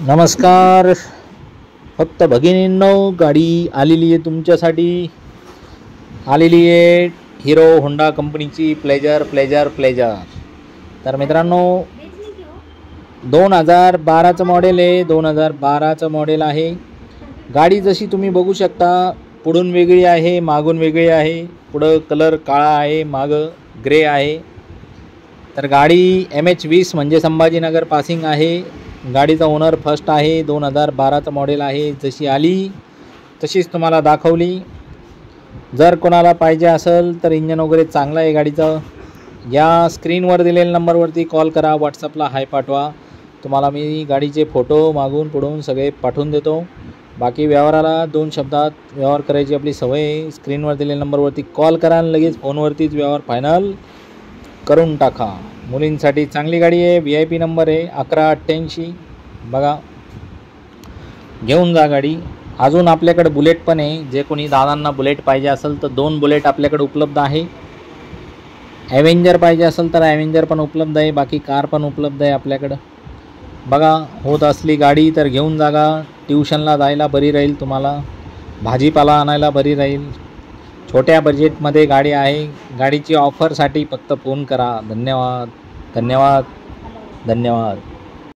नमस्कार. फक्त भगिनींनो, गाडी आलेली आहे तुमच्यासाठी. आलेली आहे हिरो होंडा कंपनीची प्लेजर. तर मित्रांनो, 2012चं मॉडेल आहे. 2012चं मॉडेल आहे. गाडी जशी तुम्ही बघू शकता, पुढून वेगळी आहे, मागून वेगळी आहे. पुढं कलर काळा आहे, मागं ग्रे आहे. तर गाडी MH20 म्हणजे संभाजीनगर पासिंग आहे. गाडीचा ओनर फर्स्ट आहे. 2012चं मॉडेल आहे. जशी आली तशीच तुम्हाला दाखवली. जर कोणाला पाहिजे असेल तर इंजन वगैरे चांगलं आहे गाडीचं, या स्क्रीनवर दिलेल्या नंबरवरती कॉल करा, व्हॉट्सअपला हाय पाठवा. तुम्हाला मी गाडीचे फोटो मागून पुढून सगळे पाठवून देतो. बाकी व्यवहाराला 2 शब्दात व्यवहार करायची आपली सवय आहे. स्क्रीनवर दिलेल्या नंबरवरती कॉल करा आणि लगेच फोनवरतीच व्यवहार फायनल करून टाका. मुलींसाठी चांगली गाडी आहे. VIP नंबर आहे 1188. बघा, घेऊन जा गाडी. अजून आपल्याकडे बुलेट पण आहे. जे कोणी दादांना बुलेट पाहिजे असेल तर 2 बुलेट आपल्याकडे उपलब्ध आहे. ॲव्हेंजर पाहिजे असेल तर ॲव्हेंजर पण उपलब्ध आहे. बाकी कार पण उपलब्ध आहे आपल्याकडं. बघा, होत असली गाडी तर घेऊन जागा. ट्युशनला जायला बरी राहील, तुम्हाला भाजीपाला आणायला बरी राहील. छोट्या बजेटमध्ये गाडी आहे. गाडीची ऑफरसाठी फक्त फोन करा. धन्यवाद.